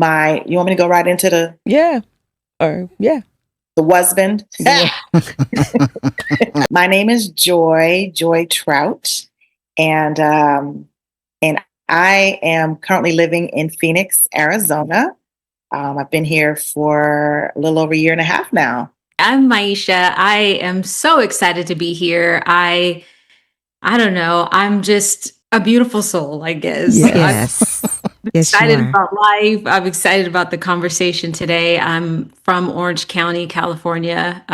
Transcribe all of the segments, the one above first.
You want me to go right into Yeah. the husband? Yeah. My name is Joy Trout, and I am currently living in Phoenix, Arizona. I've been here for a little over a year and a half now. I'm Maisha. I am so excited to be here. I don't know. I'm just a beautiful soul, I guess. Yes. I'm Yes, you excited are. about life. I'm excited about the conversation today. I'm from Orange County, California,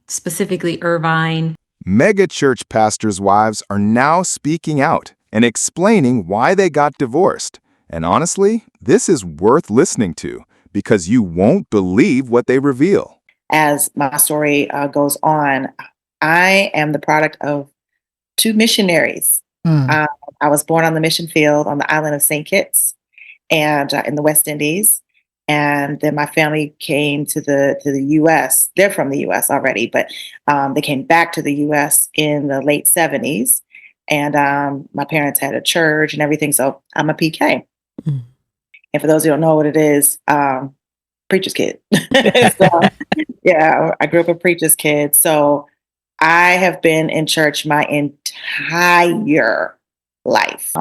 specifically Irvine. Mega church pastors' wives are now speaking out and explaining why they got divorced. And honestly, this is worth listening to because you won't believe what they reveal. As my story goes on, I am the product of two missionaries. Mm. I was born on the mission field on the island of St. Kitts and in the West Indies. And then my family came to the U.S. They're from the U.S. already, but they came back to the U.S. in the late 70s. And my parents had a church and everything. So I'm a PK. Mm. And for those who don't know what it is, preacher's kid. So, yeah, I grew up a preacher's kid. So I have been in church my entire life.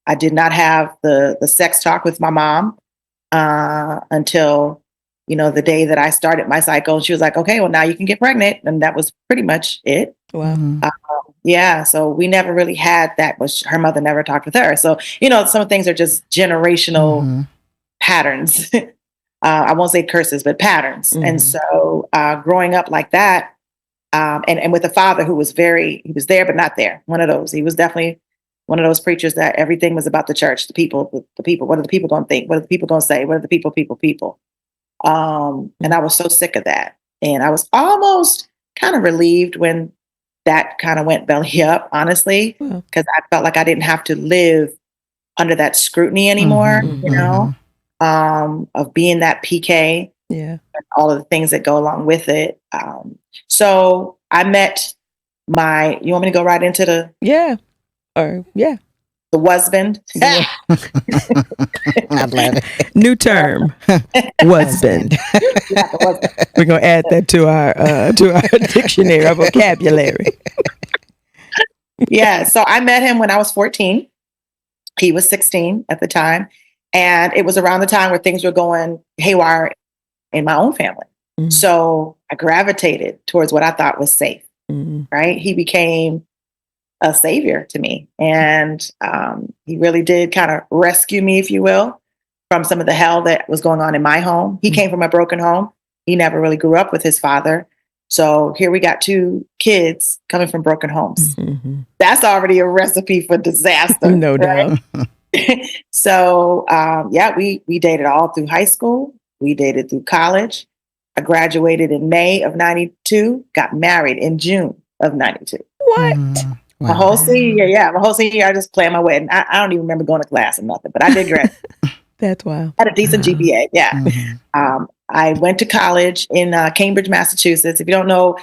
I did not have the sex talk with my mom until, the day that I started my cycle. And she was like, okay, well, now you can get pregnant. And that was pretty much it. Wow. Yeah. So we never really had that, which her mother never talked with her. So, some things are just generational patterns. I won't say curses, but patterns. And so growing up like that, and with a father who was he was there, but not there. One of those. He was definitely one of those preachers that everything was about the church, the people. What are the people going to think? What are the people going to say? What are the people? And I was so sick of that. And I was almost kind of relieved when that kind of went belly up, honestly, because I felt like I didn't have to live under that scrutiny anymore, of being that PK. Yeah. And all of the things that go along with it. So I met you want me to go right into the husband? Yeah. I love it. New term. Husband. We're going to add that to our dictionary, our vocabulary. Yeah. So I met him when I was 14. He was 16 at the time. And it was around the time where things were going haywire in my own family. Mm-hmm. So I gravitated towards what I thought was safe, right? He became a savior to me. And he really did kind of rescue me, if you will, from some of the hell that was going on in my home. He came from a broken home. He never really grew up with his father. So here we got two kids coming from broken homes. Mm-hmm. That's already a recipe for disaster. No doubt. So, we dated all through high school. We dated through college. I graduated in May of 92, got married in June of 92. What? Wow. My whole senior year, I just planned my wedding. I don't even remember going to class or nothing, but I did graduate. That's wild. Had a decent GPA, yeah. Mm-hmm. I went to college in Cambridge, Massachusetts. If you don't know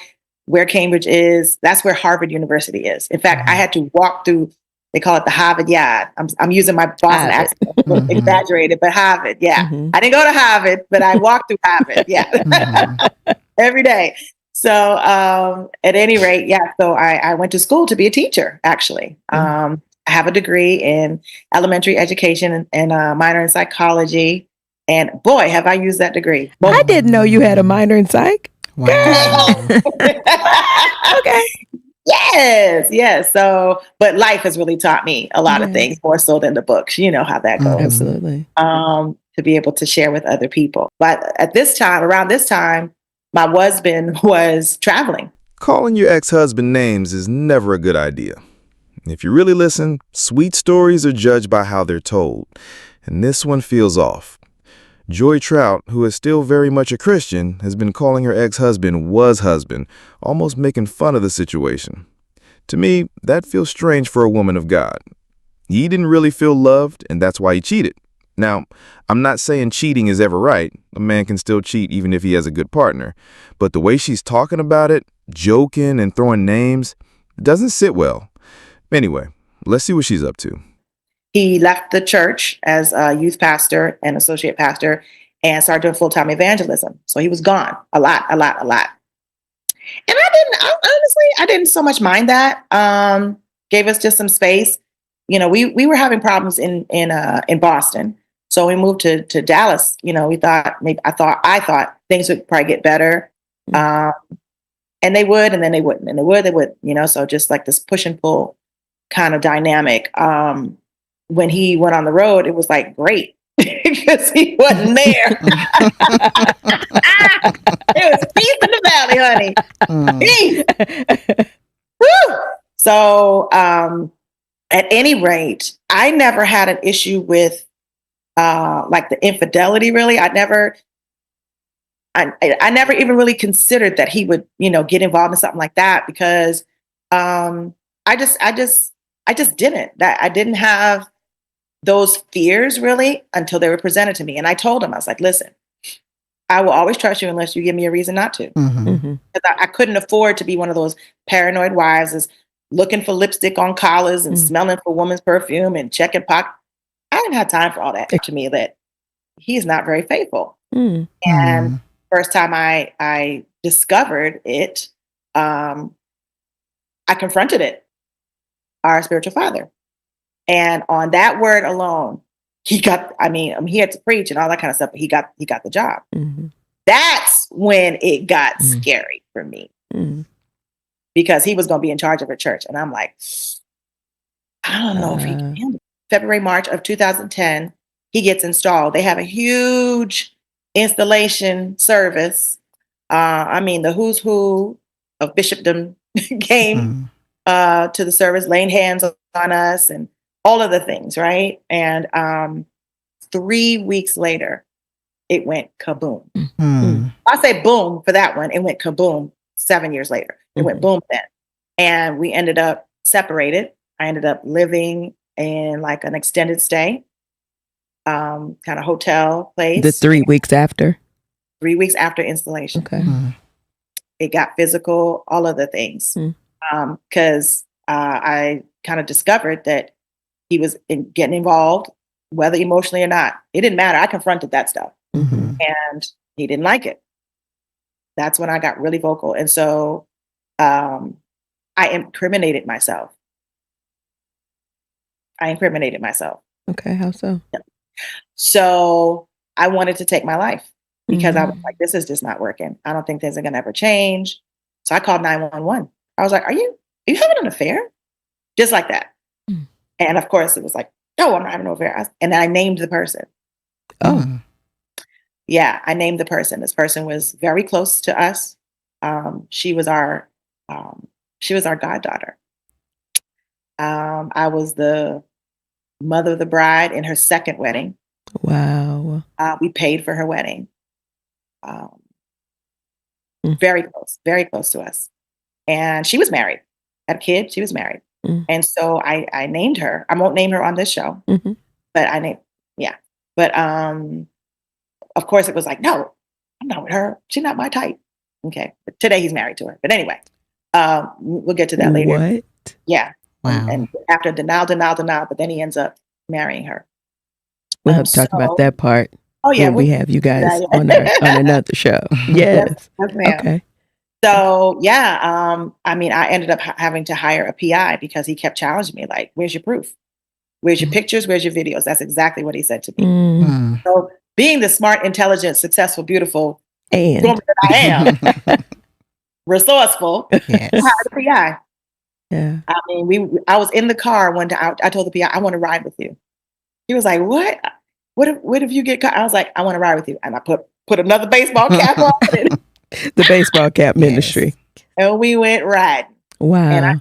where Cambridge is, that's where Harvard University is. In fact, I had to walk through, they call it the Harvard Yard. I'm using my Boston accent, exaggerated, but Harvard, yeah. Mm-hmm. I didn't go to Harvard, but I walked through Harvard, yeah. Every day. So at any rate, so I went to school to be a teacher, actually. I have a degree in elementary education and a minor in psychology. And boy, have I used that degree. I didn't know you had a minor in psych. Wow. Okay. Yes. So, but life has really taught me a lot of things, more so than the books. You know how that goes. Absolutely. To be able to share with other people. But around this time, my husband was traveling. Calling your ex-husband names is never a good idea. If you really listen, sweet stories are judged by how they're told. And this one feels off. Joy Trout, who is still very much a Christian, has been calling her ex-husband husband, almost making fun of the situation. To me, that feels strange for a woman of God. He didn't really feel loved, and that's why he cheated. Now, I'm not saying cheating is ever right. A man can still cheat even if he has a good partner. But the way she's talking about it, joking and throwing names, doesn't sit well. Anyway, let's see what she's up to. he left the church as a youth pastor and associate pastor and started doing full-time evangelism. So he was gone a lot. And I didn't so much mind that. Gave us just some space. You know, we were having problems in Boston. So we moved to Dallas. You know, I thought things would probably get better. And they would, and then they wouldn't, and they would, you know, so just like this push and pull kind of dynamic. When he went on the road, it was like great because he wasn't there. It was peace in the valley, honey. Peace. Woo! So, at any rate, I never had an issue with like the infidelity. Really, I never even really considered that he would, you know, get involved in something like that because I just didn't. That I didn't have those fears really until they were presented to me. And I told him, I was like, listen, I will always trust you unless you give me a reason not to. I couldn't afford to be one of those paranoid wives that's looking for lipstick on collars and smelling for woman's perfume and checking pocket. I didn't have time for all that. To me, that he's not very faithful. And first time I discovered it, I confronted it, our spiritual father. And on that word alone, he had to preach and all that kind of stuff, but he got the job. That's when it got scary for me because he was going to be in charge of a church. And I'm like, I don't know if he can handle it. February, March of 2010, he gets installed. They have a huge installation service. The who's who of bishopdom came to the service, laying hands on us and all of the things, right? And 3 weeks later, it went kaboom. I say boom for that one. It went kaboom 7 years later. It went boom then. And we ended up separated. I ended up living in like an extended stay, kind of hotel place. The 3 weeks after? 3 weeks after installation. Okay. It got physical, all of the things. Because I kind of discovered that he was getting involved, whether emotionally or not. It didn't matter. I confronted that stuff. And he didn't like it. That's when I got really vocal. And so I incriminated myself. Okay, how so? So I wanted to take my life because I was like, this is just not working. I don't think things are going to ever change. So I called 911. I was like, are you having an affair? Just like that. And of course it was like, no, I'm not having no affair. And then I named the person. Oh. Yeah, I named the person. This person was very close to us. She was our goddaughter. I was the mother of the bride in her second wedding. Wow. We paid for her wedding. Very close to us. And she was married, had a kid. She was married. And so I named her. I won't name her on this show, but I named, yeah. But of course it was like, no, I'm not with her. She's not my type. Okay. But today he's married to her. But anyway, we'll get to that later. What? Yeah. Wow. And after denial, but then he ends up marrying her. We'll have to talk about that part. Oh yeah. When we have you guys on another show. Yes. Yes, ma'am. Okay. So yeah, I ended up having to hire a PI because he kept challenging me, like, where's your proof? Where's your pictures? Where's your videos? That's exactly what he said to me. So being the smart, intelligent, successful, beautiful woman that I am, resourceful, Yes. I hired a PI. Yeah. I was in the car one day. I told the PI, I want to ride with you. He was like, what? What if you get caught? I was like, I want to ride with you. And I put another baseball cap on it. The baseball cap ministry. And we went riding. Wow.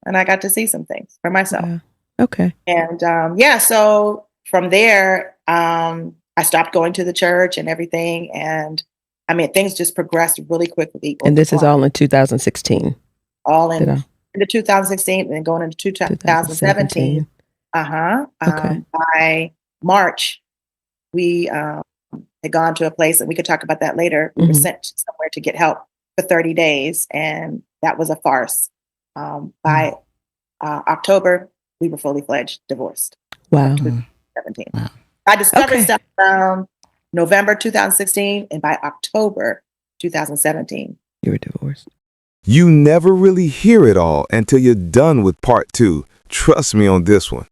And I got to see some things for myself. Wow. Okay. And so from there, I stopped going to the church and everything. And things just progressed really quickly. And this is all in 2016. All into 2016 and then going into 2017. Okay. By March, we had gone to a place, and we could talk about that later. We were sent somewhere to get help for 30 days, and that was a farce. By October, we were fully fledged divorced. Wow. 2017. Wow. I discovered stuff around November 2016, and by October 2017, you were divorced. You never really hear it all until you're done with part 2. Trust me on this one.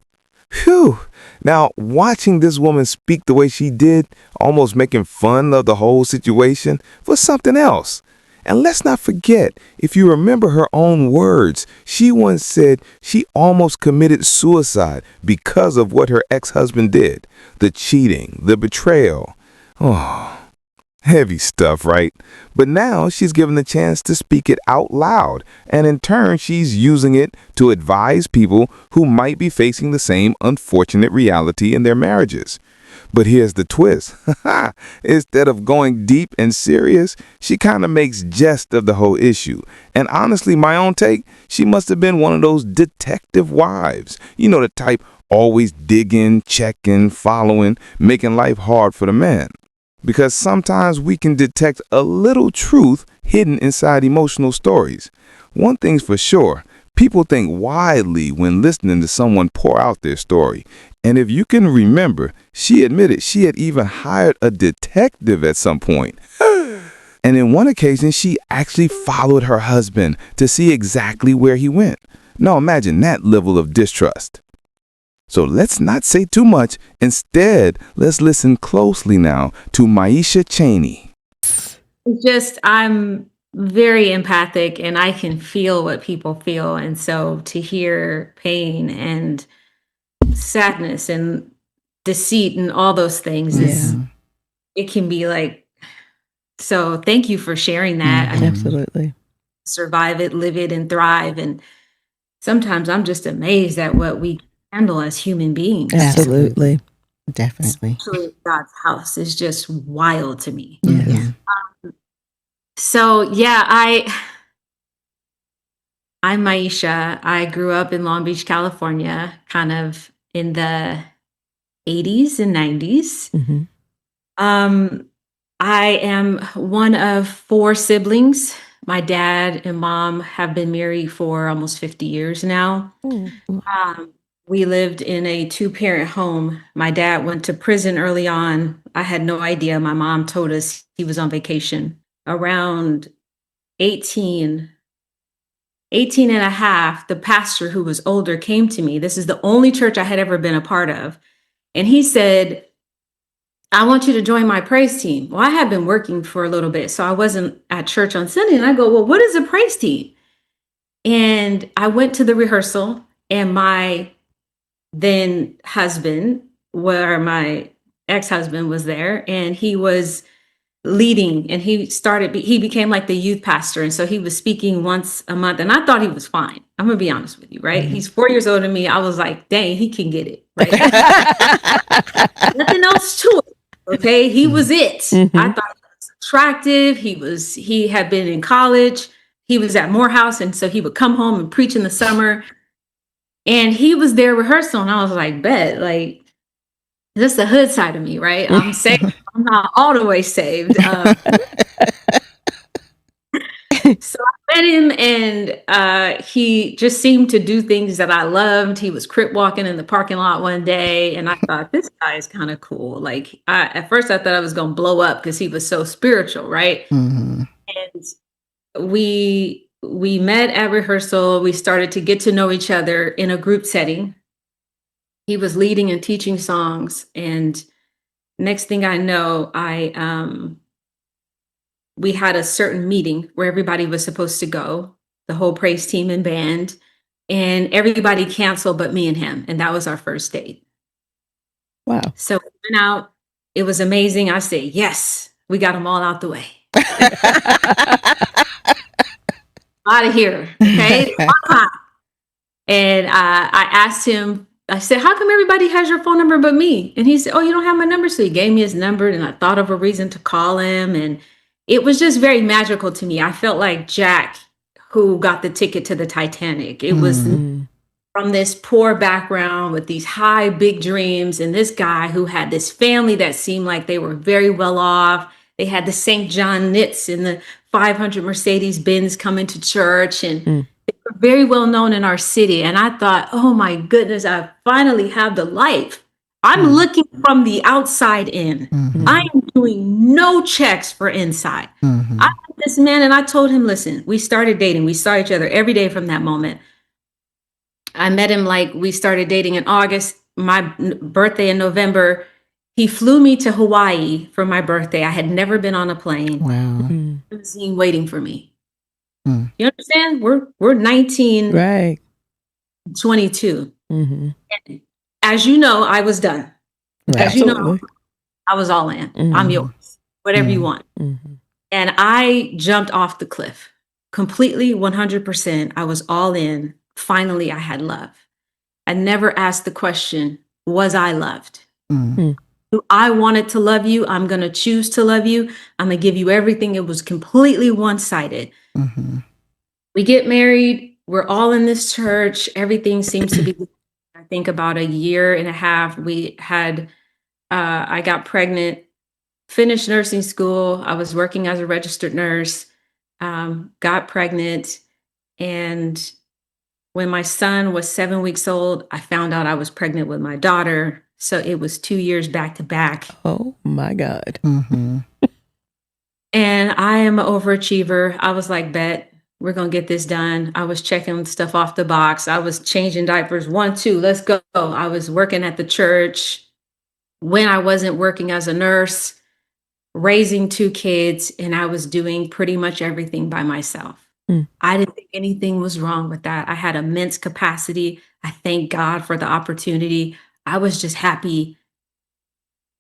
Phew. Now, watching this woman speak the way she did, almost making fun of the whole situation, was something else. And let's not forget, if you remember her own words, she once said she almost committed suicide because of what her ex-husband did. The cheating, the betrayal. Oh, heavy stuff, right? But now she's given the chance to speak it out loud, and in turn, she's using it to advise people who might be facing the same unfortunate reality in their marriages. But here's the twist. Instead of going deep and serious, she kind of makes jest of the whole issue. And honestly, my own take, she must have been one of those detective wives. You know, the type always digging, checking, following, making life hard for the man. Because sometimes we can detect a little truth hidden inside emotional stories. One thing's for sure, people think widely when listening to someone pour out their story. And if you can remember, she admitted she had even hired a detective at some point. And in one occasion, she actually followed her husband to see exactly where he went. Now imagine that level of distrust. So let's not say too much. Instead, let's listen closely now to Maisha Cheney. I'm very empathic and I can feel what people feel. And so to hear pain and sadness and deceit and all those things it can be like, so thank you for sharing that. Absolutely. Survive it, live it, and thrive. And sometimes I'm just amazed at what we handle as human beings. Absolutely. Definitely. Especially God's house is just wild to me. Yes. So I'm Maisha. I grew up in Long Beach, California, kind of in the 80s and 90s. Mm-hmm. I am one of 4 siblings. My dad and mom have been married for almost 50 years now. We lived in a 2-parent home. My dad went to prison early on. I had no idea. My mom told us he was on vacation. Around 18 and a half, the pastor who was older came to me. This is the only church I had ever been a part of. And he said, I want you to join my praise team. Well, I had been working for a little bit, so I wasn't at church on Sunday. And I go, well, what is a praise team? And I went to the rehearsal, and my then husband, where my ex-husband was there, and he was leading, and he became like the youth pastor. And so he was speaking once a month, and I thought he was fine. I'm gonna be honest with you, right? He's 4 years older than me. I was like, dang, he can get it, right? Nothing else to it. Okay. He was it. I thought he was attractive. He had been in college. He was at Morehouse. And so he would come home and preach in the summer. And he was there rehearsal. And I was like, bet, like, this is the hood side of me, right? I'm saved. I'm not all the way saved. So I met him, and he just seemed to do things that I loved. He was crip walking in the parking lot one day, and I thought, this guy is kind of cool. Like, at first I thought I was going to blow up because he was so spiritual, right? And we met at rehearsal. We started to get to know each other in a group setting. He was leading and teaching songs, and next thing I know, we had a certain meeting where everybody was supposed to go, the whole praise team and band, and everybody canceled but me and him. And that was our first date. Wow. So we went out. It was amazing. I said, yes, we got them all out the way. Out of here. Okay. And I asked him, I said, how come everybody has your phone number but me? And he said, oh, you don't have my number? So he gave me his number, and I thought of a reason to call him. And it was just very magical to me. I felt like Jack, who got the ticket to the Titanic. It was from this poor background with these high, big dreams, and this guy who had this family that seemed like they were very well off. They had the St. John knits in the 500 Mercedes Benz coming to church, and they very well known in our city. And I thought, oh my goodness, I finally have the life. I'm looking from the outside in. I am doing no checks for inside. I met this man and I told him, listen, we started dating. We saw each other every day from that moment. I met him, like, we started dating in August, my birthday in November. He flew me to Hawaii for my birthday. I had never been on a plane. Wow. Limousine waiting for me. You understand? We're 19, Right. 22. And as you know, I was done. Right. As you know, Absolutely. I was all in. I'm yours. Whatever you want. And I jumped off the cliff completely, 100%. I was all in. Finally, I had love. I never asked the question, was I loved? I wanted to love you. I'm going to choose to love you. I'm going to give you everything. It was completely one-sided. We get married. We're all in this church. Everything seems to be, I think about a year and a half. We had, I got pregnant, finished nursing school. I was working as a registered nurse, got pregnant. And when my son was 7 weeks old, I found out I was pregnant with my daughter. So it was 2 years back to back. Oh my God. And I am an overachiever. I was like, bet, we're going to get this done. I was checking stuff off the box. I was changing diapers. 1, 2, let's go. I was working at the church when I wasn't working as a nurse, raising 2 kids, and I was doing pretty much everything by myself. I didn't think anything was wrong with that. I had immense capacity. I thank God for the opportunity. I was just happy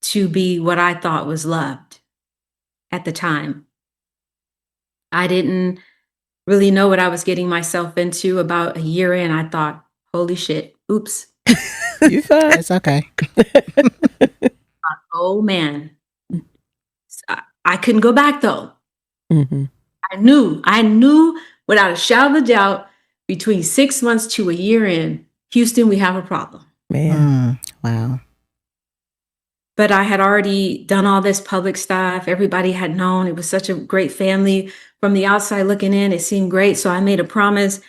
to be what I thought was loved at the time. I didn't really know what I was getting myself into. About a year in, I thought, holy shit, oops. You fine. It's okay. Oh man. I couldn't go back though. Mm-hmm. I knew without a shadow of a doubt, between 6 months to a year in, Houston, we have a problem. Man. Wow. But I had already done all this public stuff. Everybody had known. It was such a great family. From the outside looking in, it seemed great. So I made a promise.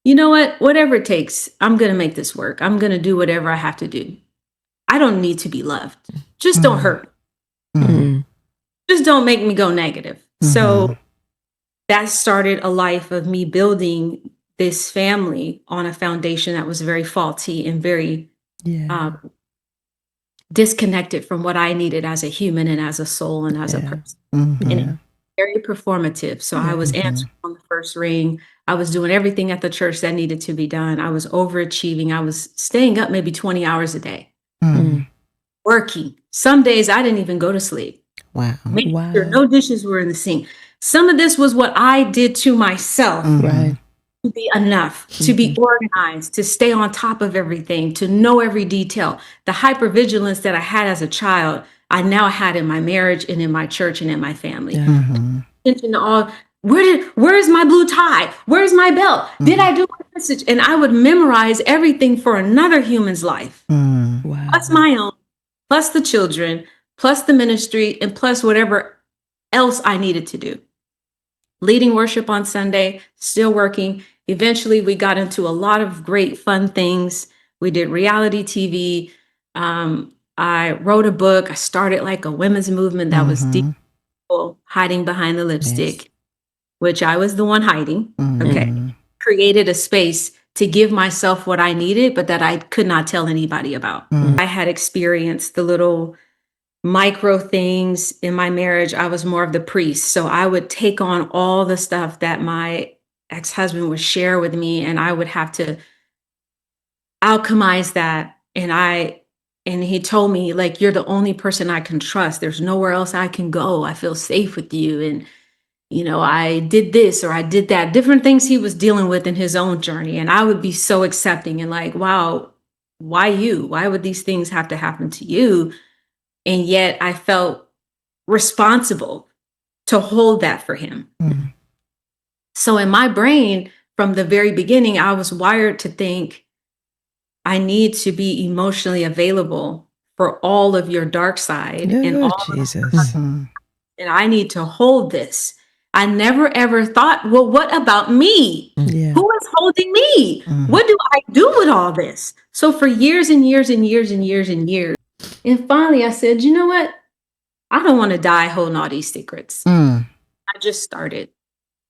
You know what? Whatever it takes, I'm going to make this work. I'm going to do whatever I have to do. I don't need to be loved. Just don't hurt. Mm-hmm. Just don't make me go negative. So that started a life of me building this family on a foundation that was very faulty and very disconnected from what I needed as a human and as a soul and as a person. And very performative. So I was answering on the first ring. I was doing everything at the church that needed to be done. I was overachieving. I was staying up maybe 20 hours a day, working. Some days I didn't even go to sleep. Wow. Making sure no dishes were in the sink. Some of this was what I did to myself to be enough, to be organized, to stay on top of everything, to know every detail. The hypervigilance that I had as a child, I now had in my marriage and in my church and in my family. Attention to all, where's my blue tie? Where's my belt? Did I do my message? And I would memorize everything for another human's life, plus my own, plus the children, plus the ministry, and plus whatever else I needed to do. Leading worship on Sunday, still working. Eventually, we got into a lot of great fun things. We did reality TV. I wrote a book. I started like a women's movement that was deep, hiding behind the lipstick, which I was the one hiding. Created a space to give myself what I needed, but that I could not tell anybody about. I had experienced the little micro things in my marriage. I was more of the priest. So I would take on all the stuff that my ex-husband would share with me, and I would have to alchemize that. And he told me, like, you're the only person I can trust. There's nowhere else I can go. I feel safe with you. And, you know, I did this or I did that, different things he was dealing with in his own journey. And I would be so accepting and like, wow, why you? Why would these things have to happen to you? And yet I felt responsible to hold that for him. So in my brain, from the very beginning, I was wired to think, I need to be emotionally available for all of your dark side and all Jesus. and I need to hold this. I never ever thought, well, what about me? Yeah. Who is holding me? What do I do with all this? So for years and years and years and years and years. And finally I said, you know what? I don't want to die holding all these secrets. I just started.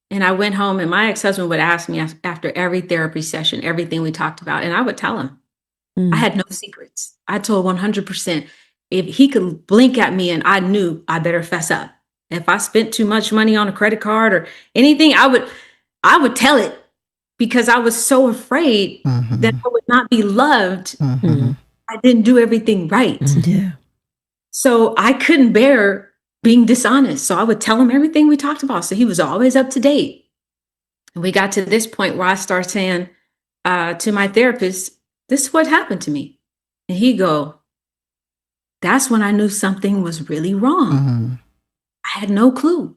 And I went home, and my ex-husband would ask me after every therapy session, everything we talked about. And I would tell him, I had no secrets. I told 100%. If he could blink at me and I knew, I better fess up. If I spent too much money on a credit card or anything, I would tell it, because I was so afraid that I would not be loved. I didn't do everything right. Yeah. So I couldn't bear being dishonest. So I would tell him everything we talked about. So he was always up to date. And we got to this point where I started saying to my therapist, this is what happened to me. And he go, that's when I knew something was really wrong. I had no clue.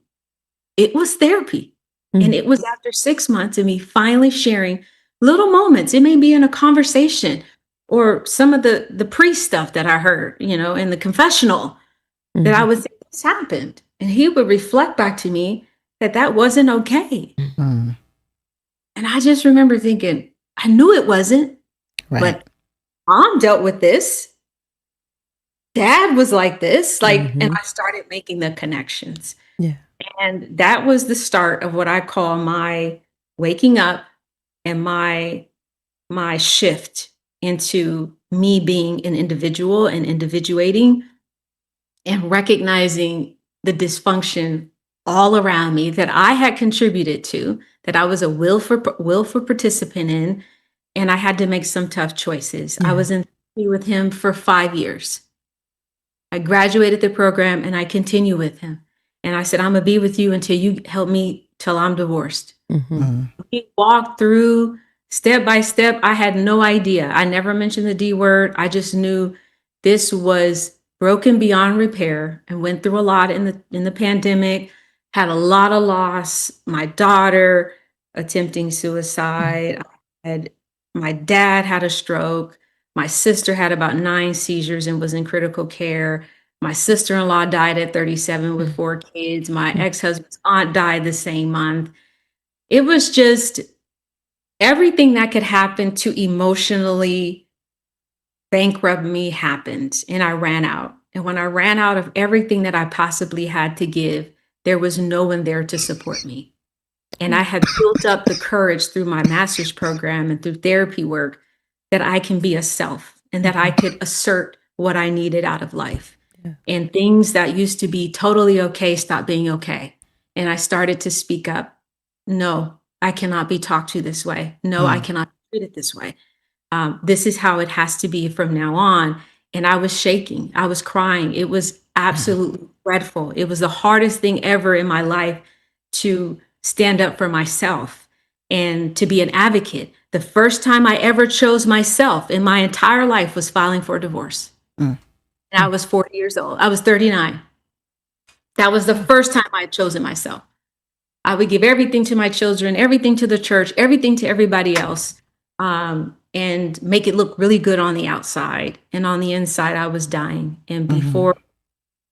It was therapy. And it was after 6 months of me finally sharing little moments. It may be in a conversation or some of the priest stuff that I heard, in the confessional, that I would say, this happened. And he would reflect back to me that wasn't okay. And I just remember thinking, I knew it wasn't, but Mom dealt with this. Dad was like this, and I started making the connections. Yeah. And that was the start of what I call my waking up and my shift into me being an individual and individuating and recognizing the dysfunction all around me that I had contributed to, that I was a willful participant in, and I had to make some tough choices. I was in therapy with him for 5 years. I graduated the program and I continue with him. And I said, I'm gonna be with you until you help me till I'm divorced. We walked through step by step. I had no idea. I never mentioned the D word. I just knew this was broken beyond repair, and went through a lot in the pandemic, had a lot of loss. My daughter attempting suicide. My dad had a stroke. My sister had about 9 seizures and was in critical care. My sister-in-law died at 37 with 4 kids. My ex-husband's aunt died the same month. It was just everything that could happen to emotionally bankrupt me happened, and I ran out. And when I ran out of everything that I possibly had to give, there was no one there to support me. And I had built up the courage through my master's program and through therapy work that I can be a self and that I could assert what I needed out of life. And things that used to be totally okay stopped being okay. And I started to speak up. No, I cannot be talked to this way. No, I cannot be treated this way. This is how it has to be from now on. And I was shaking. I was crying. It was absolutely dreadful. It was the hardest thing ever in my life to stand up for myself and to be an advocate. The first time I ever chose myself in my entire life was filing for a divorce. And I was 40 years old. I was 39. That was the first time I had chosen myself. I would give everything to my children, everything to the church, everything to everybody else, and make it look really good on the outside. And on the inside, I was dying. And before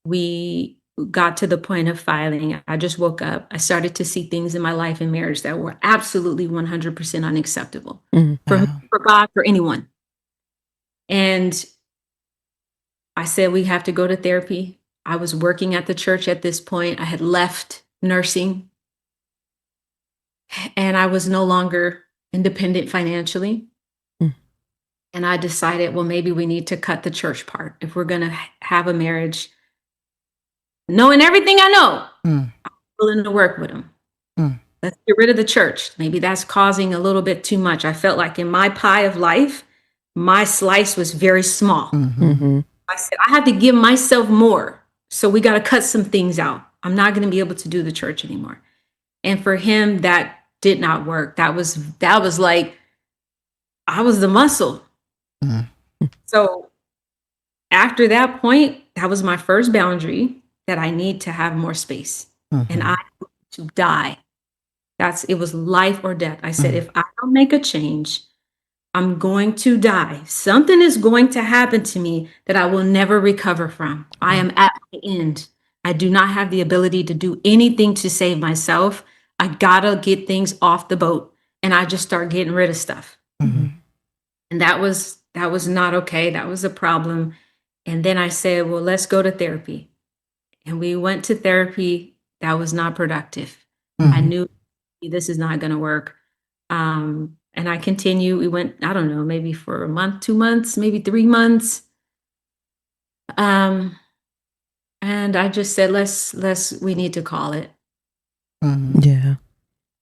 we got to the point of filing, I just woke up. I started to see things in my life and marriage that were absolutely 100% unacceptable for me, for God, for anyone. And I said, we have to go to therapy. I was working at the church at this point. I had left nursing, and I was no longer independent financially. And I decided, well, maybe we need to cut the church part. If we're going to have a marriage, knowing everything I know, I'm willing to work with him. Let's get rid of the church. Maybe that's causing a little bit too much. I felt like in my pie of life, my slice was very small. I said, I have to give myself more. So we got to cut some things out. I'm not going to be able to do the church anymore. And for him, that did not work. That was like, I was the muscle. So after that point, that was my first boundary, that I need to have more space. And I need to die. It was life or death. I said, if I don't make a change, I'm going to die. Something is going to happen to me that I will never recover from. I am at my end. I do not have the ability to do anything to save myself. I gotta get things off the boat. And I just start getting rid of stuff. And that was not okay. That was a problem. And then I said, well, let's go to therapy. And we went to therapy. That was not productive. I knew this is not going to work. And I continued. We went, I don't know, maybe for a month, 2 months, maybe 3 months. And I just said, we need to call it. Yeah.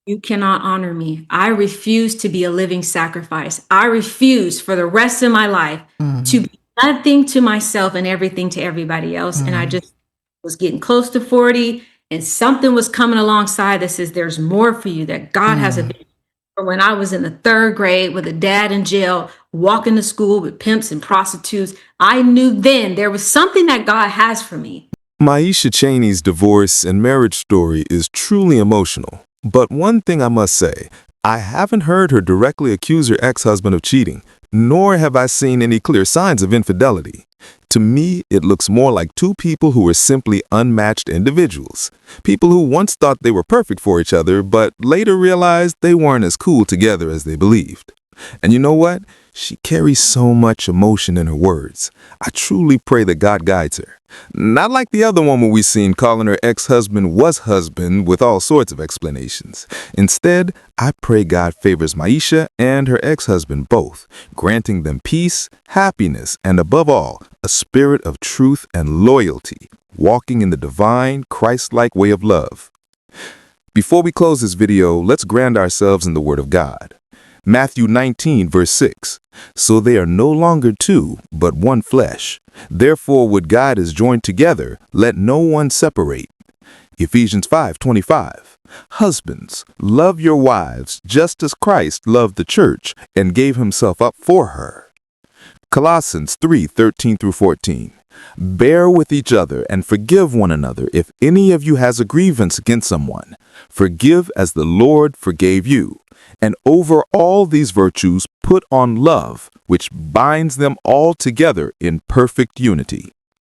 You cannot honor me. I refuse to be a living sacrifice. I refuse for the rest of my life to be nothing to myself and everything to everybody else. And I just was getting close to 40, and something was coming alongside that says there's more for you, that God has a vision. Or when I was in the 3rd grade with a dad in jail, walking to school with pimps and prostitutes, I knew then there was something that God has for me. Maisha Cheney's divorce and marriage story is truly emotional. But one thing I must say, I haven't heard her directly accuse her ex-husband of cheating, nor have I seen any clear signs of infidelity. To me, it looks more like two people who were simply unmatched individuals. People who once thought they were perfect for each other, but later realized they weren't as cool together as they believed. And you know what? She carries so much emotion in her words. I truly pray that God guides her. Not like the other woman we seen calling her ex-husband was husband with all sorts of explanations. Instead, I pray God favors Maisha and her ex-husband both, granting them peace, happiness, and above all, a spirit of truth and loyalty, walking in the divine, Christ-like way of love. Before we close this video, let's ground ourselves in the Word of God. Matthew 19, verse 6. So they are no longer two, but one flesh. Therefore, what God has joined together, let no one separate. Ephesians 5:25. Husbands, love your wives just as Christ loved the church and gave himself up for her. Colossians 3:13 through 14. Bear with each other and forgive one another if any of you has a grievance against someone. Forgive as the Lord forgave you. And over all these virtues, put on love, which binds them all together in perfect unity.